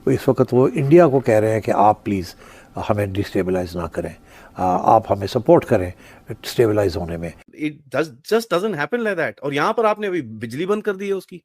इस वक्त वो इंडिया को कह रहे हैं कि आप प्लीज़ हमें डिस्टेबलाइज ना करें, आप हमें सपोर्ट करें स्टेबलाइज होने में। It just doesn't happen like that. और यहाँ पर आपने अभी बिजली बंद कर दी है उसकी।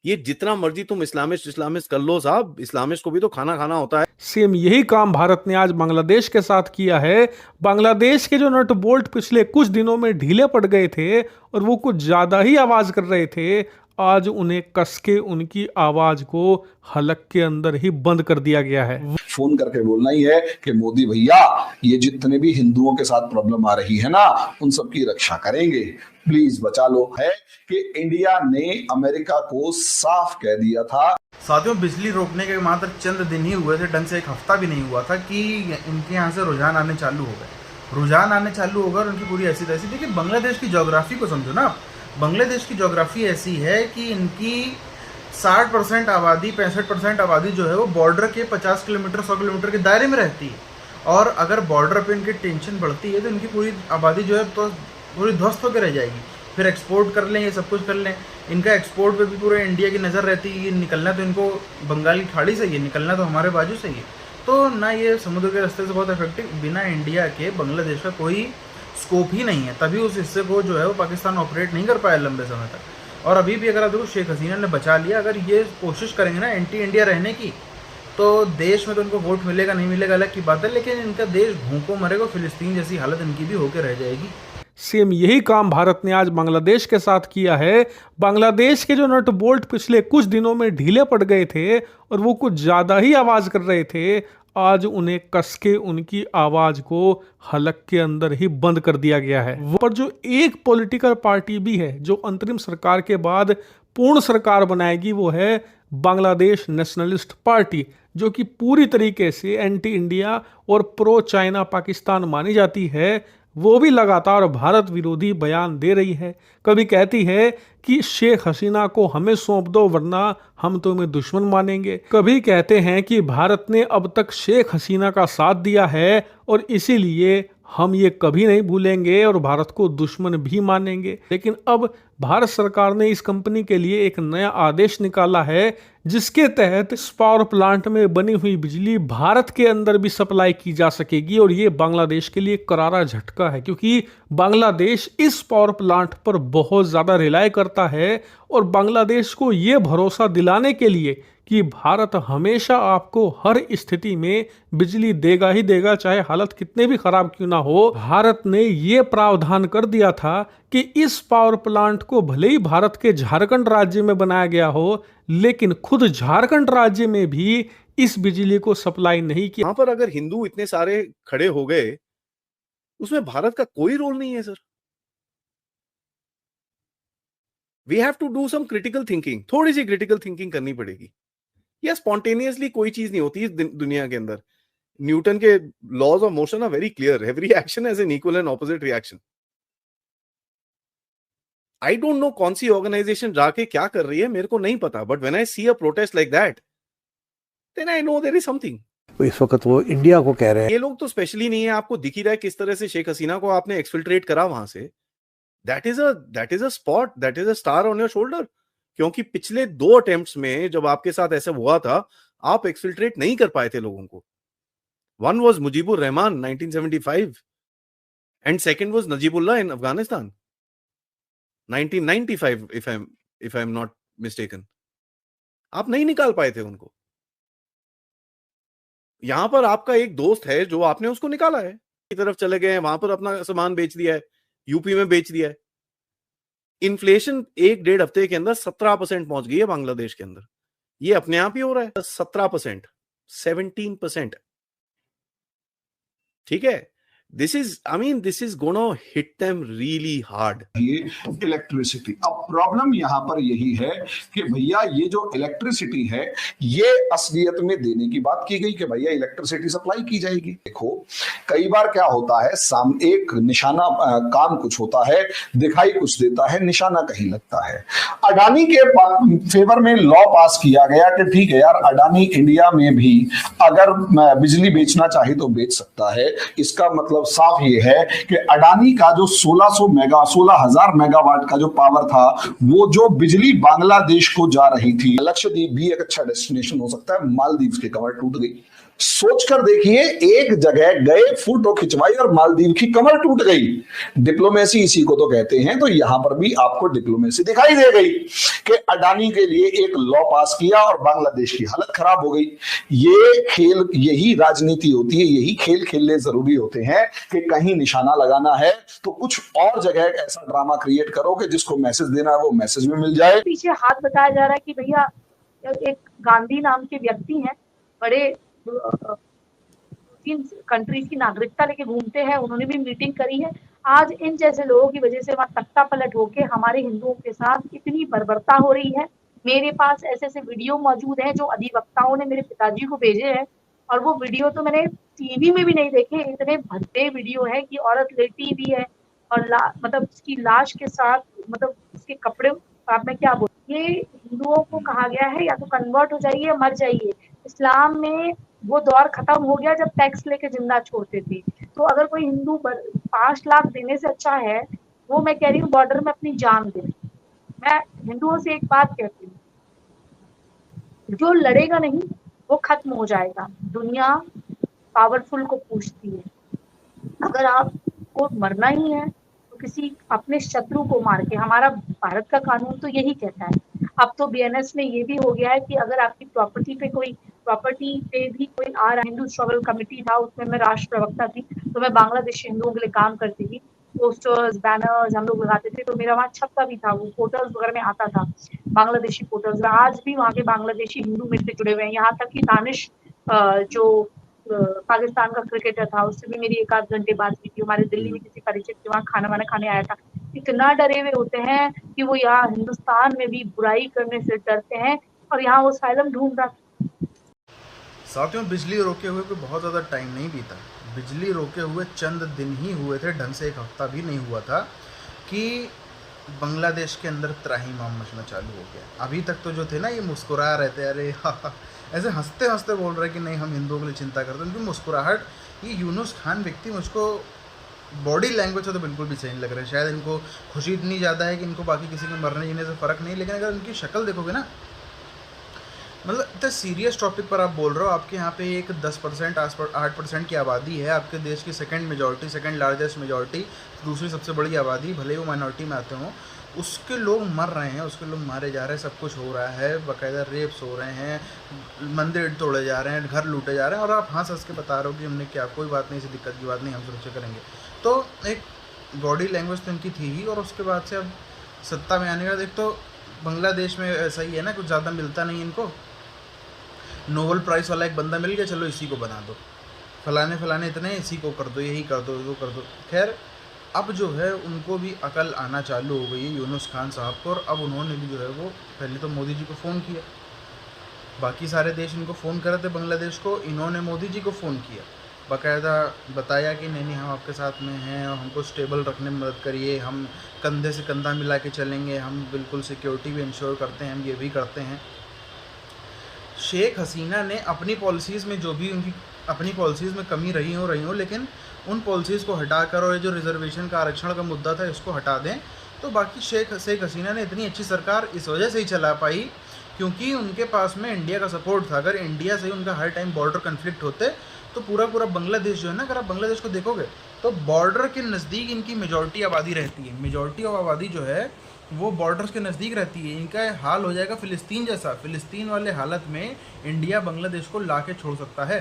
ये जितना मर्जी तुम इस्लामिस्ट कर लो साहब, इस्लामिस्ट को भी तो खाना खाना होता है। सेम यही काम भारत ने आज बांग्लादेश के साथ किया है। बांग्लादेश के जो नट बोल्ट पिछले कुछ दिनों में ढीले पड़ गए थे और वो कुछ ज्यादा ही आवाज कर रहे थे, आज उन्हें कस के उनकी आवाज को हलक के अंदर ही बंद कर दिया गया है। फोन करके बोलना ही है कि मोदी भैया, ये जितने भी हिंदुओं के साथ प्रॉब्लम आ रही है ना, उन सब की रक्षा करेंगे, प्लीज बचा लो। है कि इंडिया ने अमेरिका को साफ कह दिया था। साथियों, बिजली रोकने के मात्र चंद दिन ही हुए थे, ढंग से एक हफ्ता भी नहीं हुआ था कि इनके यहाँ से रुझान आने चालू हो गए। रुझान आने चालू हो गए और उनकी पूरी ऐसी तैसी। देखिए, बांग्लादेश की ज्योग्राफी को समझो ना। बांग्लादेश की ज्योग्राफी ऐसी है कि इनकी 60% आबादी, 65% आबादी जो है वो बॉर्डर के 50 किलोमीटर 100 किलोमीटर के दायरे में रहती है। और अगर बॉर्डर पे इनकी टेंशन बढ़ती है तो इनकी पूरी आबादी जो है तो पूरी ध्वस्त होकर रह जाएगी। फिर एक्सपोर्ट कर लें, ये सब कुछ कर लें। इनका एक्सपोर्ट पे भी पूरे इंडिया की नज़र रहती है। निकलना तो इनको बंगाल की खाड़ी से ही है, निकलना तो हमारे बाजू से ही है। तो ना ये समुद्र के रास्ते से बहुत इफेक्टिव, बिना इंडिया के बांग्लादेश का कोई स्कोप ही नहीं है। तभी उस हिस्से को जो है वो पाकिस्तान ऑपरेट नहीं कर पाया लंबे समय तक। और अभी भी अगर आप देखो, शेख हसीना ने बचा लिया। अगर ये कोशिश करेंगे ना एंटी इंडिया रहने की, तो देश में तो इनको वोट मिलेगा नहीं मिलेगा अलग की बात है, लेकिन इनका देश भूखों मरेगा। फिलिस्तीन जैसी हालत इनकी भी होकर रह जाएगी। सेम यही काम भारत ने आज बांग्लादेश के साथ किया है। बांग्लादेश के जो नट बोल्ट पिछले कुछ दिनों में ढीले पड़ गए थे और वो कुछ ज्यादा ही आवाज कर रहे थे, आज उन्हें कस के उनकी आवाज को हलक के अंदर ही बंद कर दिया गया है। पर जो एक पॉलिटिकल पार्टी भी है जो अंतरिम सरकार के बाद पूर्ण सरकार बनाएगी, वो है बांग्लादेश नेशनलिस्ट पार्टी, जो कि पूरी तरीके से एंटी इंडिया और प्रो चाइना पाकिस्तान मानी जाती है। वो भी लगातार भारत विरोधी बयान दे रही है। कभी कहती है कि शेख हसीना को हमें सौंप दो वरना हम तुम्हें दुश्मन मानेंगे। कभी कहते हैं कि भारत ने अब तक शेख हसीना का साथ दिया है और इसीलिए हम ये कभी नहीं भूलेंगे और भारत को दुश्मन भी मानेंगे। लेकिन अब भारत सरकार ने इस कंपनी के लिए एक नया आदेश निकाला है, जिसके तहत इस पावर प्लांट में बनी हुई बिजली भारत के अंदर भी सप्लाई की जा सकेगी। और ये बांग्लादेश के लिए करारा झटका है, क्योंकि बांग्लादेश इस पावर प्लांट पर बहुत ज़्यादा रिलाय करता है और बांग्लादेश को ये भरोसा दिलाने के लिए कि भारत हमेशा आपको हर स्थिति में बिजली देगा ही देगा, चाहे हालत कितने भी खराब क्यों ना हो। भारत ने ये प्रावधान कर दिया था कि इस पावर प्लांट को भले ही भारत के झारखंड राज्य में बनाया गया हो, लेकिन खुद झारखंड राज्य में भी इस बिजली को सप्लाई नहीं किया। यहाँ पर अगर हिंदू इतने सारे खड़े हो गए, उसमें भारत का कोई रोल नहीं है sir. We have to do some critical thinking. थोड़ी सी क्रिटिकल थिंकिंग करनी पड़ेगी। या स्पॉन्टेनियसली कोई चीज नहीं होती इस दुनिया के अंदर। न्यूटन के laws of motion are very clear. Every action has an equal and opposite reaction. I don't know कौन सी ऑर्गेनाइजेशन जाके क्या कर रही है, मेरे को नहीं पता, but when I see a protest like that, then I know there is something. इस वक्त वो इंडिया को कह रहे हैं। ये लोग तो स्पेशली नहीं है। आपको दिख ही रहा है किस तरह से शेख हसीना को आपने एक्सफिल्ट्रेट करा वहां से। That is a spot, that is a star on your shoulder. क्योंकि पिछले 2 अटेम्प्ट्स में जब आपके साथ ऐसा हुआ था, आप एक्सफिल्ट्रेट नहीं कर पाए थे लोगों को। One was Mujibur Rahman 1975 and second was Najibullah in Afghanistan 1995 if I am not mistaken. आप नहीं निकाल पाए थे उनको। यहां पर आपका एक दोस्त है जो आपने उसको निकाला है, की तरफ चले गए हैं, वहां पर अपना सामान बेच दिया है, यूपी में बेच दिया है। इन्फ्लेशन 1-1.5 हफ्ते के अंदर 17% पहुंच गई है बांग्लादेश के अंदर। ये अपने आप ही हो रहा है। 17%, 17%। ठीक है, this is gonna hit them really hard. ये इलेक्ट्रिसिटी, अब प्रॉब्लम यहाँ पर यही है कि भैया ये जो इलेक्ट्रिसिटी है, ये असलियत में देने की बात की गई कि भैया इलेक्ट्रिसिटी सप्लाई की जाएगी। देखो, कई बार क्या होता है, सामने एक निशाना, काम कुछ होता है, दिखाई कुछ देता है, निशाना कहीं लगता है। अडानी के फेवर में लॉ पास किया गया कि ठीक है यार, अडानी इंडिया में भी अगर बिजली बेचना चाहे तो बेच सकता है। इसका मतलब मतलब साफ ये है कि अडानी का जो 16,000 मेगावाट का जो पावर था, वो जो बिजली बांग्लादेश को जा रही थी, लक्षद्वीप भी एक अच्छा डेस्टिनेशन हो सकता है। मालदीव की कमर टूट गई। सोचकर देखिए, एक जगह गए, फोटो खिंचवाई और मालदीव की कमर टूट गई। डिप्लोमेसी इसी को तो कहते हैं। तो यहां पर भी आपको डिप्लोमेसी दिखाई दे गई कि अडानी के लिए एक लॉ पास किया और बांग्लादेश की हालत खराब हो गई। ये खेल, यही राजनीति होती है, यही खेल खेलने जरूरी होते हैं कि कहीं निशाना लगाना है तो कुछ और जगह ऐसा ड्रामा क्रिएट करो कि जिसको मैसेज देना है वो मैसेज भी मिल जाए। पीछे हाथ बताया जा रहा है कि भैया एक गांधी नाम के व्यक्ति हैं, बड़े 3 कंट्रीज की नागरिकता लेके घूमते हैं, उन्होंने भी मीटिंग करी है। आज इन जैसे लोगों की वजह से वहां तख्ता पलट होके हमारे हिंदुओं के साथ इतनी बर्बरता हो रही है। मेरे पास ऐसे ऐसे वीडियो मौजूद हैं जो अधिवक्ताओं ने मेरे पिताजी को भेजे हैं, और वो वीडियो तो मैंने टीवी में भी नहीं देखे। इतने भद्दे वीडियो है कि औरत लेटी भी है और मतलब उसकी लाश के साथ, मतलब उसके कपड़े, आप मैं क्या बोलूं, ये हिंदुओं को कहा गया है या तो कन्वर्ट हो जाइए या मर जाइए। इस्लाम में वो दौर खत्म हो गया जब टैक्स लेके जिंदा छोड़ते थे। तो अगर कोई हिंदू 5 लाख देने से अच्छा है, वो मैं कह रही हूँ बॉर्डर में अपनी जान दे। मैं हिंदुओं से एक बात कहती हूँ, जो लड़ेगा नहीं वो खत्म हो जाएगा। दुनिया पावरफुल को पूछती है। अगर आपको मरना ही है तो किसी अपने शत्रु को मार के, हमारा भारत का कानून तो यही कहता है। अब तो बीएनएस में ये भी हो गया है कि अगर आपकी प्रॉपर्टी पे भी कोई आ रहा, हिंदू स्ट्रगल कमेटी था, उसमें मैं राष्ट्र प्रवक्ता थी, तो मैं बांग्लादेशी हिंदुओं के लिए काम करती थी। पोस्टर्स, बैनर्स हम लोग लगाते थे, तो मेरा वहाँ छपता भी था, वो फोटोज वगैरह में आता था बांग्लादेशी फोटोज। आज भी वहाँ के बांग्लादेशी हिंदू मेरे से जुड़े हुए हैं। यहाँ तक कि दानिश जो पाकिस्तान का क्रिकेटर था, उससे भी मेरी 1 आध घंटे बात हुई थी। हमारे दिल्ली में किसी परिचित के वहाँ खाना वाना खाने आया था। इतना डरे हुए होते हैं कि वो यहाँ हिंदुस्तान में भी बुराई करने से डरते हैं, और यहाँ वो साइलम ढूंढ रहा। साथियों, बिजली रोके हुए कोई बहुत ज़्यादा टाइम नहीं बीता। बिजली रोके हुए चंद दिन ही हुए थे, ढंग से 1 हफ्ता भी नहीं हुआ था कि बांग्लादेश के अंदर त्राहिमाम मचना चालू हो गया। अभी तक तो जो थे ना, ये मुस्कुरा रहे थे, अरे ऐसे हंसते हंसते बोल रहे कि नहीं हम हिंदुओं के लिए चिंता करते हैं। उनकी मुस्कुराहट, ये यूनुस खान व्यक्ति, मुझको बॉडी लैंग्वेज से तो बिल्कुल भी सही नहीं लग रहा है। शायद इनको खुशी इतनी ज़्यादा है कि इनको बाकी किसी के मरने जीने से फ़र्क नहीं, लेकिन अगर इनकी शक्ल देखोगे ना, मतलब इतना सीरियस टॉपिक पर आप बोल रहे हो। आपके यहाँ पे एक 10% 8% की आबादी है, आपके देश की सेकंड लार्जेस्ट मेजॉरिटी, दूसरी सबसे बड़ी आबादी, भले ही वो माइनॉरिटी में आते हों, उसके लोग मर रहे हैं, उसके लोग मारे जा रहे हैं, सब कुछ हो रहा है, बाकायदा रेप्स हो रहे हैं, मंदिर तोड़े जा रहे हैं, घर लूटे जा रहे हैं, और आप हंस हंस के बता रहे हो कि हमने क्या, कोई बात नहीं, ऐसी दिक्कत की बात नहीं, हम सुरक्षा करेंगे। तो एक बॉडी लैंग्वेज तो इनकी थी ही, और उसके बाद से अब सत्ता में आने का देख, तो बांग्लादेश में ऐसा ही है ना, कुछ ज़्यादा मिलता नहीं इनको। नोबेल प्राइज़ वाला एक बंदा मिल गया, चलो इसी को बना दो, फलाने इतने, इसी को कर दो, यही कर दो, वो कर दो। खैर, अब जो है उनको भी अकल आना चालू हो गई है यूनुस खान साहब को, और अब उन्होंने भी जो है वो पहले तो मोदी जी को फ़ोन किया, बाकी सारे देश इनको फ़ोन कर रहे थे बांग्लादेश को, इन्होंने मोदी जी को फ़ोन किया, बाकायदा बताया कि नहीं हम आपके साथ में हैं और हमको स्टेबल रखने में मदद करिए, हम कंधे से कंधा मिला के चलेंगे, हम बिल्कुल सिक्योरिटी भी इंश्योर करते हैं, हम ये भी करते हैं। शेख हसीना ने अपनी पॉलिसीज़ में जो भी उनकी अपनी पॉलिसीज़ में कमी रही हो, लेकिन उन पॉलिसीज़ को हटाकर, और ये जो रिजर्वेशन का आरक्षण का मुद्दा था इसको हटा दें, तो बाकी शेख हसीना ने इतनी अच्छी सरकार इस वजह से ही चला पाई क्योंकि उनके पास में इंडिया का सपोर्ट था। अगर इंडिया से उनका हर टाइम बॉर्डर कन्फ्लिक्ट होते तो पूरा बांग्लादेश जो है ना, अगर आप बांग्लादेश को देखोगे तो बॉर्डर के नज़दीक इनकी मेजॉरिटी आबादी रहती है, मेजॉरिटी ऑफ आबादी जो है वो बॉर्डर्स के नज़दीक रहती है। इनका हाल हो जाएगा फ़िलिस्तीन जैसा, फ़िलिस्तीन वाले हालत में इंडिया बांग्लादेश को ला के छोड़ सकता है।